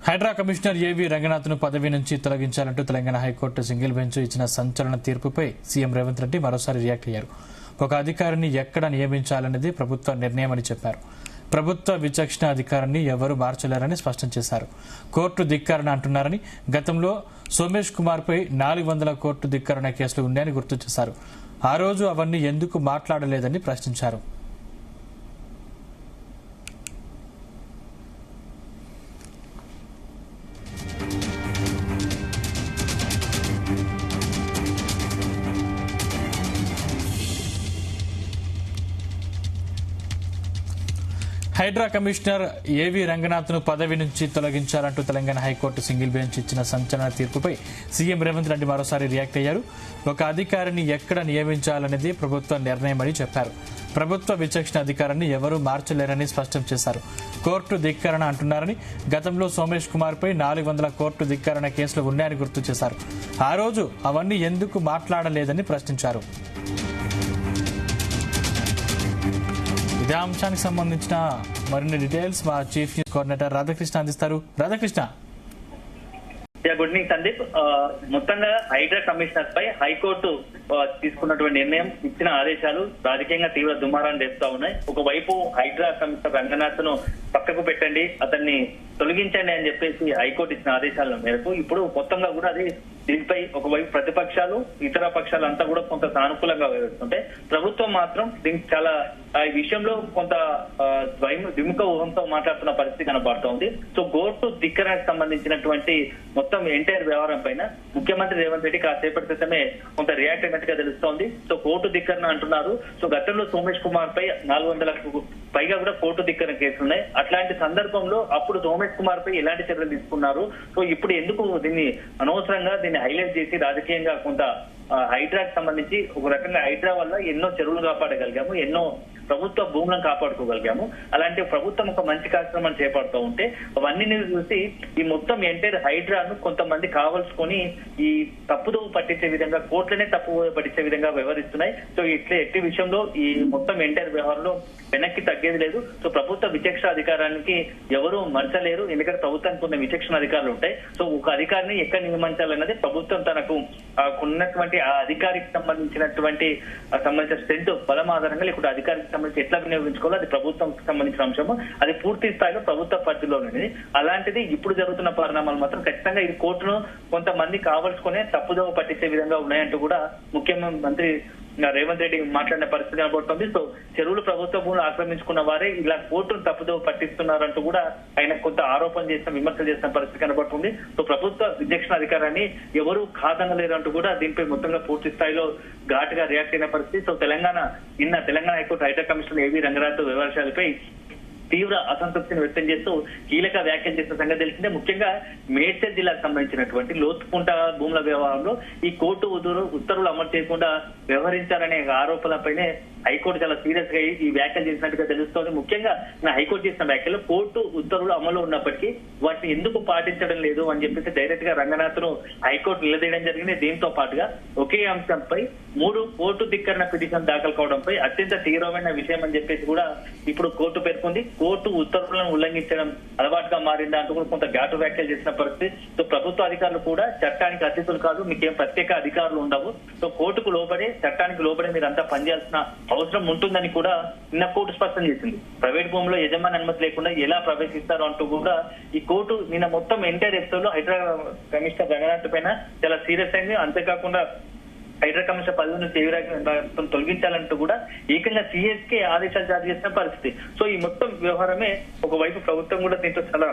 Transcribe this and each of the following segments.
Hydraa commissioner ఏవి రంగనాథ్ను పదవి నుంచి తొలగించాలంటూ తెలంగాణ హైకోర్టు సింగిల్ బెంచ్ ఇచ్చిన సంచలన తీర్పుపై సీఎం రేవంత్ రెడ్డి మరోసారి రియాక్ట్ అయ్యారు. ఒక అధికారిని ఎక్కడ నియమించాలనేది ప్రభుత్వ నిర్ణయమని చెప్పారు. ప్రభుత్వ విచక్షణ అధికారాన్ని ఎవరూ మార్చలేరని స్పష్టం చేశారు. కోర్టు ధిక్కరణ అంటున్నారని, గతంలో సోమేష్ కుమార్ పై 400 కోర్టు ధిక్కరణ కేసులు ఉన్నాయని గుర్తు చేశారు. ఆ రోజు అవన్నీ ఎందుకు మాట్లాడలేదని ప్రశ్నించారు. హైడ్రా కమిషనర్ ఏవి రంగనాథ్ను పదవి నుంచి తొలగించాలంటూ తెలంగాణ హైకోర్టు సింగిల్ బెంచ్ ఇచ్చిన సంచలన తీర్పుపై సీఎం రేవంత్ రెడ్డి మరోసారి రియాక్ట్ అయ్యారు. ఒక అధికారిని ఎక్కడ నియమించాలనేది ప్రభుత్వ నిర్ణయమని చెప్పారు. ప్రభుత్వ విచక్షణ అధికారాన్ని ఎవరూ మార్చలేరని స్పష్టం చేశారు. కోర్టు ధిక్కరణ అంటున్నారని, గతంలో సోమేష్ కుమార్ పై 400 కోర్టు ధిక్కరణ కేసులు ఉన్నాయని గుర్తు చేశారు. ఆ రోజు అవన్నీ ఎందుకు మాట్లాడలేదని ప్రశ్నించారు. ఇదే అంశానికి సంబంధించిన మరిన్ని డీటెయిల్స్ మా చీఫ్ న్యూస్ కోఆర్డినేటర్ రాధాకృష్ణ అందిస్తారు. రాధాకృష్ణ. Good evening Sandeep. మొత్తంగా హైడ్రా కమిషనర్ పై హైకోర్టు తీసుకున్నటువంటి నిర్ణయం, ఇచ్చిన ఆదేశాలు రాజకీయంగా తీవ్ర దుమారాన్ని తెస్తా ఉన్నాయి. ఒకవైపు హైడ్రా కమిషనర్ రంగనాథ్ ను పక్కకు పెట్టండి, అతన్ని తొలగించండి అని చెప్పేసి హైకోర్టు ఇచ్చిన ఆదేశాల మేరకు ఇప్పుడు మొత్తంగా కూడా అది దీనిపై ఒకవైపు ప్రతిపక్షాలు, ఇతర పక్షాలు అంతా కూడా కొంత సానుకూలంగా వ్యవహరిస్తుంటే, ప్రభుత్వం మాత్రం దీనికి చాలా ఈ విషయంలో కొంత విముఖ ఊహంతో మాట్లాడుతున్న పరిస్థితి కనబడుతోంది. సో కోర్టు ధిక్కరణకు సంబంధించినటువంటి మొత్తం ఎంటైర్ వ్యవహారం పైన ముఖ్యమంత్రి రేవంత్ రెడ్డి కాసేపటి క్రితమే కొంత రియాక్ట్ అయినట్టుగా తెలుస్తోంది. సో కోర్టు ధిక్కరణ అంటున్నారు. సో గతంలో సోమేష్ కుమార్ పై 400కు పైగా కూడా కోర్టు ధిక్కరణ కేసులు ఉన్నాయి. అట్లాంటి సందర్భంలో అప్పుడు సోమేష్ కుమార్ పై ఎలాంటి చర్యలు తీసుకున్నారు, సో ఇప్పుడు ఎందుకు దీన్ని అనవసరంగా దీన్ని హైలైట్ చేసి రాజకీయంగా కొంత హైడ్రాకి సంబంధించి ఒక రకంగా హైడ్రా వల్ల ఎన్నో చెరువులు కాపాడగలిగాము, ఎన్నో ప్రభుత్వ భూములను కాపాడుకోగలిగాము. అలాంటి ప్రభుత్వం ఒక మంచి కార్యక్రమం చేపడుతూ ఉంటే అవన్నీ చూసి ఈ మొత్తం ఎంటైర్ హైడ్రాను కొంతమంది కావాల్సుకొని ఈ తప్పుదోవ పట్టించే విధంగా, కోర్టులనే తప్పు పట్టించే విధంగా వ్యవహరిస్తున్నాయి. సో ఇట్లా ఎట్టి విషయంలో ఈ మొత్తం ఎంటైర్ వ్యవహారంలో వెనక్కి తగ్గేది లేదు. సో ప్రభుత్వ విచక్షణ అధికారానికి ఎవరూ మరచలేరు, ఎందుకంటే ప్రభుత్వానికి కొన్ని విచక్షణ అధికారులు ఉంటాయి. సో ఒక అధికారిని ఎక్కడ నియమించాలన్నది ప్రభుత్వం తనకు ఉన్నటువంటి ఆ అధికారికి సంబంధించిన స్ట్రెంత్ బలం ఆధారంగా, లేకుంటే అధికారికి సంబంధించి ఎట్లా వినియోగించుకోవాలో అది ప్రభుత్వంకి సంబంధించిన అంశము. అది పూర్తి స్థాయిలో ప్రభుత్వ పరిధిలో ఉన్నది. అలాంటిది ఇప్పుడు జరుగుతున్న పరిణామాలు మాత్రం ఖచ్చితంగా ఇది కోర్టును కొంతమంది కావాల్సుకునే తప్పుదోవ పట్టించే విధంగా ఉన్నాయంటూ కూడా ముఖ్యమంత్రి రేవంత్ రెడ్డి మాట్లాడిన పరిస్థితి కనబడుతుంది. సో చెరువులు ప్రభుత్వ భూములు ఆక్రమించుకున్న వారే ఇలా కోర్టును తప్పుదోవ పట్టిస్తున్నారంటూ కూడా ఆయన కొంత ఆరోపణ చేసిన, విమర్శలు చేసిన పరిస్థితి కనబడుతుంది. సో ప్రభుత్వ విచక్షణ అధికారాన్ని ఎవరూ కాదనలేరంటూ కూడా దీనిపై మొత్తంగా పూర్తి స్థాయిలో ఘాటుగా రియాక్ట్ అయిన పరిస్థితి. So Telangana high court Hydraa commissioner AV Ranganath వ్యవహారాలపై తీవ్ర అసంతృప్తిని వ్యక్తం చేస్తూ కీలక వ్యాఖ్యలు చేసిన సంగతి తెలిసిందే. ముఖ్యంగా మేడ్చల్ జిల్లాకు సంబంధించినటువంటి లోతుకుంట భూముల వ్యవహారంలో ఈ కోర్టు ఉత్తర్వులు అమలు చేయకుండా వ్యవహరించారనే ఆరోపణలపైనే హైకోర్టు చాలా సీరియస్ గా ఈ వ్యాఖ్యలు చేసినట్టుగా తెలుస్తోంది. ముఖ్యంగా హైకోర్టు చేసిన వ్యాఖ్యలు కోర్టు ఉత్తర్వులు అమలు ఉన్నప్పటికీ వాటిని ఎందుకు పాటించడం లేదు అని చెప్పేసి డైరెక్ట్ గా రంగనాథ్ ను హైకోర్టు నిలదీయడం జరిగింది. దీంతో పాటుగా ఒకే అంశంపై 3 కోర్టు ధిక్కరణ పిటిషన్ దాఖలు కావడంపై అత్యంత తీవ్రమైన విషయం అని చెప్పేసి కూడా ఇప్పుడు కోర్టు పేర్కొంది. కోర్టు ఉత్తర్వులను ఉల్లంఘించడం అలవాటుగా మారిందా అంటూ కూడా కొంత ఘాటు వ్యాఖ్యలు చేసిన పరిస్థితి. సో ప్రభుత్వ అధికారులు కూడా చట్టానికి అతీతులు కాదు, మీకేం ప్రత్యేక అధికారులు ఉండవు, సో కోర్టుకు లోబడే, చట్టానికి లోబడే మీరంతా పనిచేయాల్సిన అవసరం ఉంటుందని కూడా నిన్న కోర్టు స్పష్టం చేసింది. ప్రైవేట్ భూమిలో యజమాని అనుమతి లేకుండా ఎలా ప్రవేశిస్తారు అంటూ కూడా ఈ కోర్టు నిన్న మొత్తం ఎంటైర్ ఎపిసోడ్ లో హైడ్రా కమిషనర్ రంగనాథ్ పైన చాలా సీరియస్ అయింది. అంతేకాకుండా హైడ్రా కమిషనర్ పదవి నుంచి తొలగించాలంటూ కూడా ఏకంగా సిఎస్కే ఆదేశాలు జారీ చేసిన పరిస్థితి. సో ఈ మొత్తం వ్యవహారమే ఒకవైపు ప్రభుత్వం కూడా దీంతో చాలా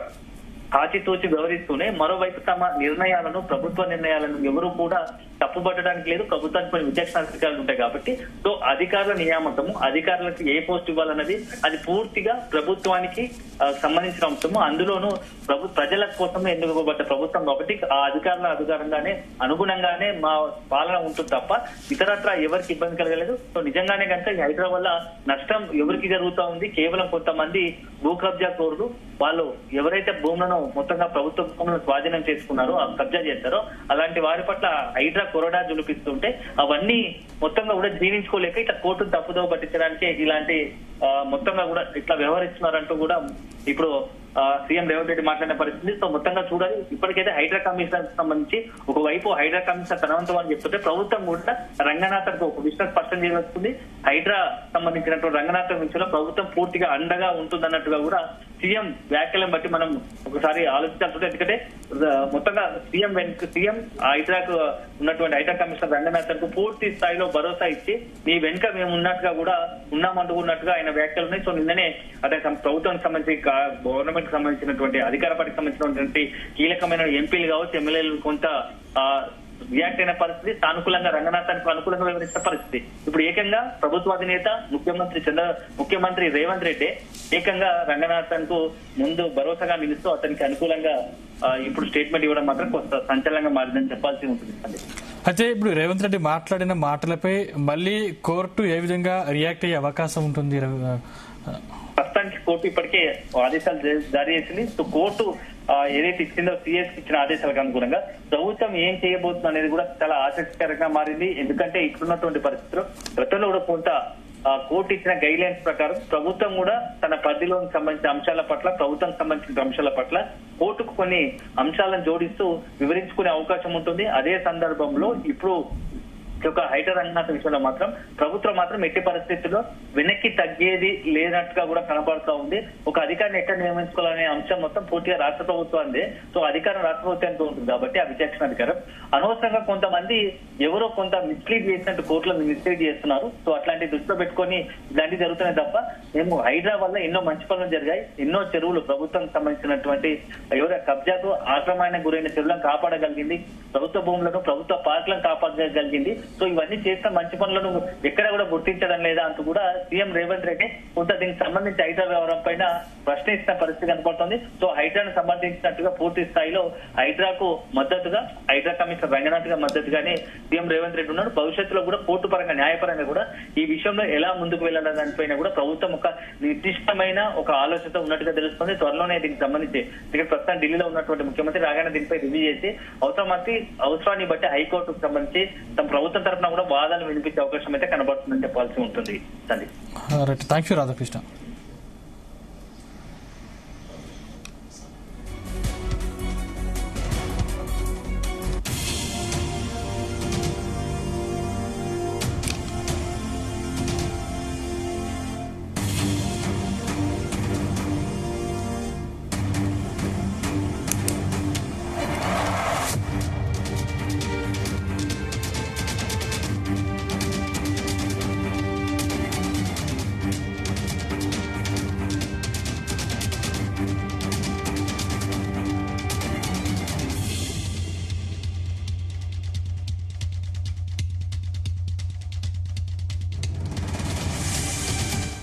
ఆచితూచి వ్యవహరిస్తూనే, మరోవైపు తమ నిర్ణయాలను, ప్రభుత్వ నిర్ణయాలను ఎవరు కూడా తప్పుపట్టడానికి లేదు. ప్రభుత్వానికి కొన్ని విచక్షణ అధికారులు ఉంటాయి కాబట్టి, సో అధికారుల నియామకము, అధికారులకు ఏ పోస్ట్ ఇవ్వాలన్నది అది పూర్తిగా ప్రభుత్వానికి సంబంధించిన అంశము. అందులోనూ ప్రజల కోసమే ఎన్నుకోబడ్డ ప్రభుత్వం కాబట్టి ఆ అధికారుల అనుగుణంగానే మా పాలన ఉంటుంది తప్ప ఇతరత్ర ఎవరికి ఇబ్బంది కలగలేదు. సో నిజంగానే కనుక ఈ హైడ్రా వల్ల నష్టం ఎవరికి జరుగుతూ ఉంది, కేవలం కొంతమంది భూ కబ్జా కోరులు, వాళ్ళు ఎవరైతే భూములను మొత్తంగా ప్రభుత్వ భూములను స్వాధీనం చేసుకున్నారో, కబ్జా చేస్తారో అలాంటి వారి పట్ల హైడ్రా కొరడా జులిపిస్తుంటే అవన్నీ మొత్తంగా కూడా జీవించుకోలేక ఇట్లా కోర్టును తప్పుదోవ పట్టించడానికే ఇలాంటి మొత్తంగా కూడా ఇట్లా వ్యవహరిస్తున్నారంటూ కూడా ఇప్పుడు సీఎం రేవంత్ రెడ్డి మాట్లాడిన పరిస్థితి. సో మొత్తంగా చూడాలి. ఇప్పటికైతే హైడ్రా కమిషనర్ సంబంధించి ఒకవైపు హైడ్రా కమిషనర్ తనవంతం అని చెప్తుంటే ప్రభుత్వం కూడా రంగనాథన్ కు ఒక విషయం స్పష్టం చేయవస్తుంది. హైడ్రా సంబంధించినటువంటి రంగనాథన్ విషయంలో ప్రభుత్వం పూర్తిగా అండగా ఉంటుందన్నట్టుగా కూడా సీఎం వ్యాఖ్యలను బట్టి మనం ఒకసారి ఆలోచించాల్సి. ఎందుకంటే మొత్తంగా సీఎం హైడ్రాకు ఉన్నటువంటి హైడ్రా కమిషనర్ రంగనాథన్ కు పూర్తి స్థాయిలో భరోసా ఇచ్చి మీ వెనుక మేము ఉన్నట్టుగా కూడా ఉన్నామంటున్నట్టుగా ఆయన వ్యాఖ్యలు ఉన్నాయి. సో నిన్ననే అదే ప్రభుత్వానికి సంబంధించి గవర్నమెంట్ కి సంబంధించినటువంటి అధికార పార్టీకి సంబంధించినటువంటి కీలకమైన ఎంపీలు కావచ్చు, ఎమ్మెల్యేలు కొంత రియాక్ట్ అయిన పరిస్థితి, సానుకూలంగా రంగనాథానికి అనుకూలంగా వివరించిన పరిస్థితి. ఇప్పుడు ఏకంగా ప్రభుత్వ అధినేత ముఖ్యమంత్రి రేవంత్ రెడ్డి ఏకంగా రంగనాథన్ కు ముందు భరోసాగా నిలుస్తూ అతనికి అనుకూలంగా ఇప్పుడు స్టేట్మెంట్ ఇవ్వడం మాత్రం కొంత సంచలనంగా మారిందని చెప్పాల్సి ఉంటుంది. అయితే ఇప్పుడు రేవంత్ రెడ్డి మాట్లాడిన మాటలపై మళ్ళీ కోర్టు ఏ విధంగా రియాక్ట్ అయ్యే అవకాశం ఉంటుంది? ప్రస్తుతానికి కోర్టు ఇప్పటికే ఆదేశాలు జారీ చేసింది. సో కోర్టు ఏదైతే ఇచ్చిందో సిఎస్ ఇచ్చిన ఆదేశాలకు అనుగుణంగా ప్రభుత్వం ఏం చేయబోతుంది అనేది కూడా చాలా ఆసక్తికరంగా మారింది. ఎందుకంటే ఇప్పుడున్నటువంటి పరిస్థితుల్లో గతంలో కూడా కొంత కోర్టు ఇచ్చిన గైడ్ లైన్స్ ప్రకారం ప్రభుత్వం కూడా తన పరిధిలోకి సంబంధించిన అంశాల పట్ల, ప్రభుత్వానికి సంబంధించిన అంశాల పట్ల కోర్టుకు కొన్ని అంశాలను జోడిస్తూ వివరించుకునే అవకాశం ఉంటుంది. అదే సందర్భంలో ఇప్పుడు ఒక హైడ్రా రంగనాథ్ విషయంలో మాత్రం ప్రభుత్వం మాత్రం ఎట్టి పరిస్థితుల్లో వెనక్కి తగ్గేది లేనట్టుగా కూడా కనబడుతూ ఉంది. ఒక అధికారిని ఎక్కడ నియమించుకోవాలనే అంశం మొత్తం పూర్తిగా రాష్ట్ర ప్రభుత్వాన్ని. సో అధికారం రాష్ట్ర ప్రభుత్వానికి ఉంటుంది కాబట్టి ఆ విచక్షణ అధికారం అనవసరంగా కొంతమంది ఎవరో కొంత మిస్లీడ్ చేసినట్టు కోర్టులను మిస్లీడ్ చేస్తున్నారు. సో అట్లాంటి దృష్టిలో పెట్టుకొని ఇలాంటివి జరుగుతున్నాయి తప్ప మేము హైడ్రా వల్ల ఎన్నో మంచి పనులు జరిగాయి. ఎన్నో చెరువులు ప్రభుత్వం సంబంధించినటువంటి ఎవరైనా కబ్జాకు ఆక్రమణకు గురైన చెరువులను కాపాడగలిగింది, ప్రభుత్వ భూములను ప్రభుత్వ పార్కులను కాపాడగలిగింది. సో ఇవన్నీ చేసిన మంచి పనులను ఎక్కడ కూడా గుర్తించడం లేదా అంటూ కూడా సీఎం రేవంత్ రెడ్డి కొంత దీనికి సంబంధించి హైడ్రా వ్యవహారం పైన ప్రశ్నిస్తున్న పరిస్థితి కనపడుతుంది. సో హైడ్రాను సంబంధించినట్టుగా పూర్తి స్థాయిలో హైడ్రాకు మద్దతుగా హైడ్రా కమిషనర్ రంగనాథ్ గా మద్దతుగానే సీఎం రేవంత్ రెడ్డి ఉన్నారు. భవిష్యత్తులో కూడా కోర్టు పరంగా న్యాయపరంగా కూడా ఈ విషయంలో ఎలా ముందుకు వెళ్లాలనే దానిపైన కూడా ప్రభుత్వం ఒక నిర్దిష్టమైన ఒక ఆలోచనతో ఉన్నట్టుగా తెలుస్తుంది. త్వరలోనే దీనికి సంబంధించి ప్రస్తుతం ఢిల్లీలో ఉన్నటువంటి ముఖ్యమంత్రి రాగానే దీనిపై రివ్యూ చేసి అవసరాన్ని బట్టి హైకోర్టుకు సంబంధించి తమ ప్రభుత్వం తరఫున కూడా వాదనలు వినిపించే అవకాశం అయితే కనబడుతుందని చెప్పాల్సి ఉంటుంది. Thank you Radhakrishna.